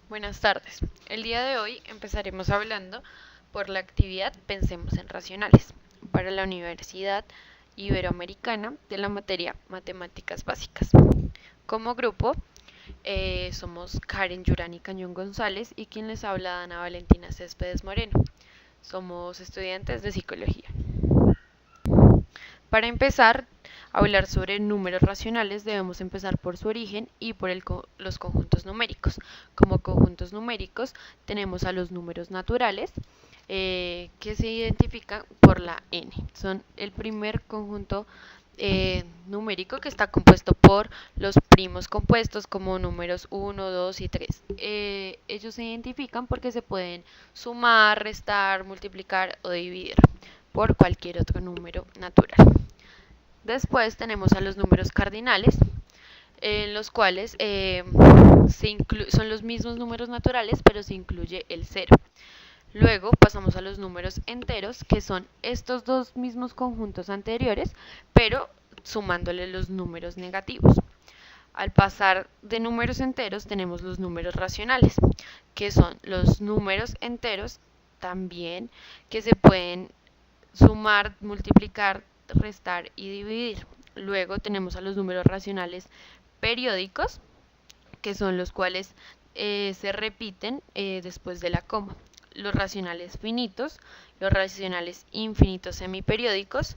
Buenas tardes. El día de hoy empezaremos hablando por la actividad Pensemos en Racionales para la Universidad Iberoamericana de la materia Matemáticas Básicas. Como grupo somos Karen Yurani Cañón González y quien les habla Dana Valentina Céspedes Moreno. Somos estudiantes de psicología. Para empezar a hablar sobre números racionales debemos empezar por su origen y por los conjuntos numéricos. Como conjuntos numéricos tenemos a los números naturales que se identifican por la n. Son el primer conjunto numérico que está compuesto por los primos compuestos como números 1, 2 y 3. Ellos se identifican porque se pueden sumar, restar, multiplicar o dividir por cualquier otro número natural. Después tenemos a los números cardinales, en los cuales son los mismos números naturales, pero se incluye el cero. Luego pasamos a los números enteros, que son estos dos mismos conjuntos anteriores, pero sumándole los números negativos. Al pasar de números enteros tenemos los números racionales, que son los números enteros también que se pueden sumar, multiplicar, restar y dividir. Luego tenemos a los números racionales periódicos, que son los cuales se repiten después de la coma. Los racionales finitos, los racionales infinitos semiperiódicos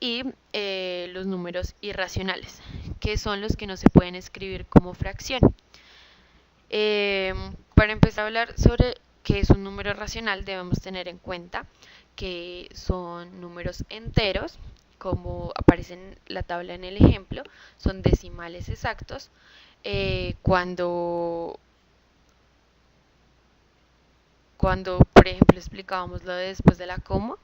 y los números irracionales, que son los que no se pueden escribir como fracción. Para empezar a hablar sobre qué es un número racional, debemos tener en cuenta que son números enteros, como aparece en la tabla en el ejemplo, son decimales exactos. Cuando, por ejemplo, explicábamos lo de después de la coma,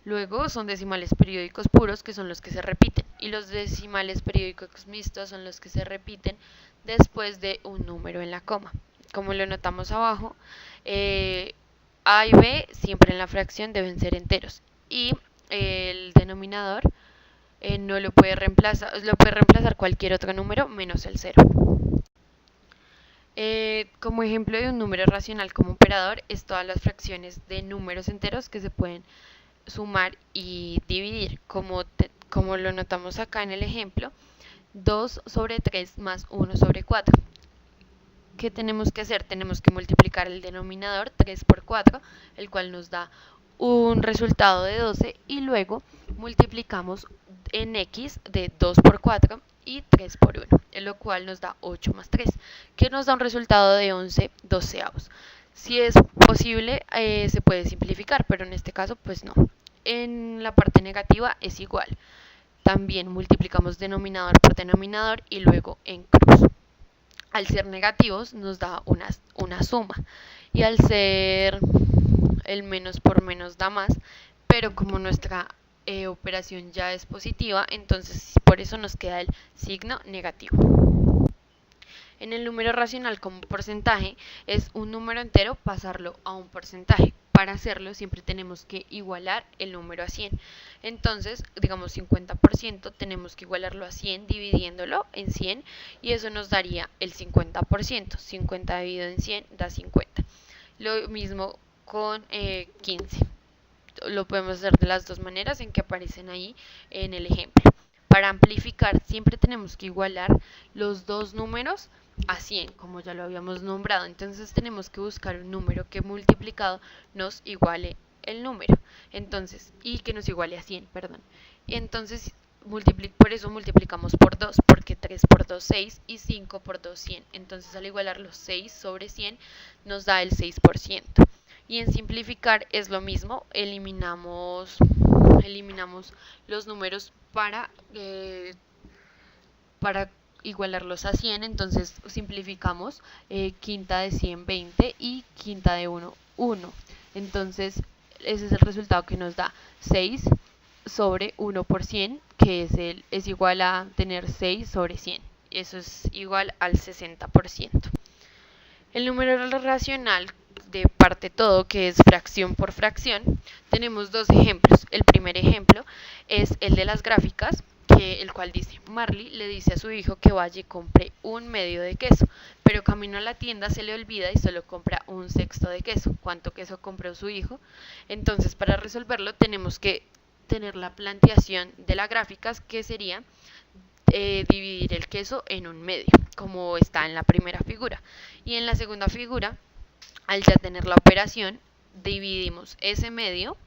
luego son decimales periódicos puros, que son los que se repiten, y los decimales periódicos mixtos son los que se repiten después de un número en la coma. Como lo notamos abajo, A y B siempre en la fracción deben ser enteros, y el denominador no lo puede reemplazar cualquier otro número menos el cero. Como ejemplo de un número racional como operador es todas las fracciones de números enteros que se pueden sumar y dividir, como lo notamos acá en el ejemplo, 2 sobre 3 más 1 sobre 4. ¿Qué tenemos que hacer? Tenemos que multiplicar el denominador 3 por 4, el cual nos da un resultado de 12, y luego multiplicamos en x de 2 por 4 y 3 por 1, lo cual nos da 8 más 3, que nos da un resultado de 11 doceavos. Si es posible, se puede simplificar, pero en este caso, pues no. En la parte negativa es igual. También multiplicamos denominador por denominador y luego en cruz. Al ser negativos nos da una suma, y al ser el menos por menos da más, pero como nuestra operación ya es positiva, entonces por eso nos queda el signo negativo. En el número racional como porcentaje es un número entero pasarlo a un porcentaje. Para hacerlo siempre tenemos que igualar el número a 100. Entonces, digamos 50%, tenemos que igualarlo a 100 dividiéndolo en 100, y eso nos daría el 50%. 50 dividido en 100 da 50. Lo mismo con 15. Lo podemos hacer de las dos maneras en que aparecen ahí en el ejemplo. Para amplificar siempre tenemos que igualar los dos números a 100, como ya lo habíamos nombrado. Entonces tenemos que buscar un número que multiplicado nos iguale el número, entonces, y que nos iguale a 100, perdón. Y entonces por eso multiplicamos por 2, porque 3 por 2 6 y 5 por 2 100. Entonces al igualar los 6 sobre 100 nos da el 6%. Y en simplificar es lo mismo, eliminamos los números para igualarlos a 100, entonces simplificamos quinta de 100, 20 y quinta de 1, 1. Entonces ese es el resultado que nos da 6 sobre 1 por 100, que es igual a tener 6 sobre 100. Eso es igual al 60%. El número racional de parte todo, que es fracción por fracción, tenemos dos ejemplos. El primer ejemplo es el de las gráficas, el cual dice: Marley le dice a su hijo que vaya y compre un medio de queso, pero camino a la tienda se le olvida y solo compra un sexto de queso. ¿Cuánto queso compró su hijo? Entonces, para resolverlo tenemos que tener la planteación de la gráfica, que sería dividir el queso en un medio, como está en la primera figura. Y en la segunda figura, al ya tener la operación, dividimos ese medio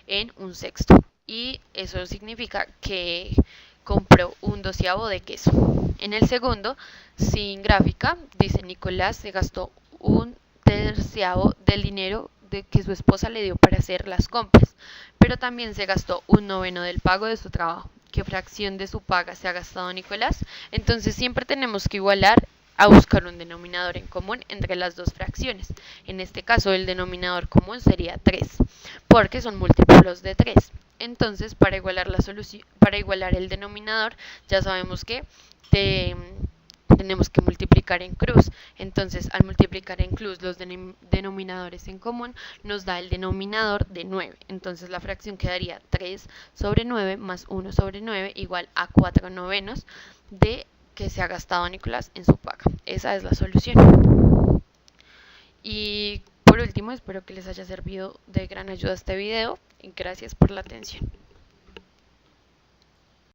en un sexto. Y eso significa que compró un doceavo de queso. En el segundo, sin gráfica, dice: Nicolás se gastó un terciavo del dinero de que su esposa le dio para hacer las compras, pero también se gastó un noveno del pago de su trabajo. ¿Qué fracción de su paga se ha gastado Nicolás? Entonces siempre tenemos que igualar a buscar un denominador en común entre las dos fracciones. En este caso el denominador común sería 3, porque son múltiplos de 3. Entonces, para igualar la solución, para igualar el denominador, ya sabemos que tenemos que multiplicar en cruz. Entonces, al multiplicar en cruz los denominadores en común, nos da el denominador de 9. Entonces, la fracción quedaría 3 sobre 9 más 1 sobre 9 igual a 4 novenos de que se ha gastado Nicolás en su paga. Esa es la solución. Y por último, espero que les haya servido de gran ayuda este video y gracias por la atención.